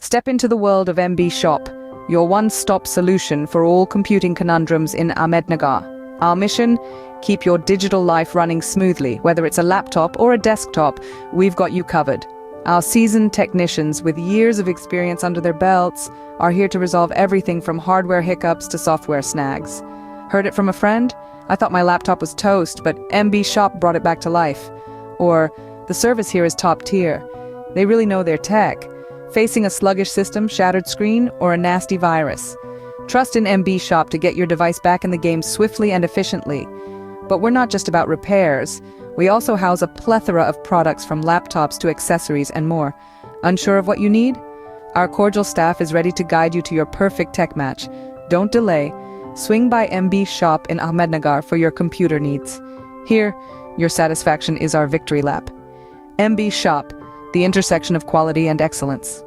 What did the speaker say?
Step into the world of MB Shop, your one-stop solution for all computing conundrums in Ahmednagar. Our mission? Keep your digital life running smoothly. Whether it's a laptop or a desktop, we've got you covered. Our seasoned technicians with years of experience under their belts are here to resolve everything from hardware hiccups to software snags. Heard it from a friend? I thought my laptop was toast, but MB Shop brought it back to life. Or, the service here is top tier. They really know their tech. Facing a sluggish system, shattered screen, or a nasty virus. Trust in MB Shop to get your device back in the game swiftly and efficiently. But we're not just about repairs. We also house a plethora of products from laptops to accessories and more. Unsure of what you need? Our cordial staff is ready to guide you to your perfect tech match. Don't delay. Swing by MB Shop in Ahmednagar for your computer needs. Here, your satisfaction is our victory lap. MB Shop, the intersection of quality and excellence.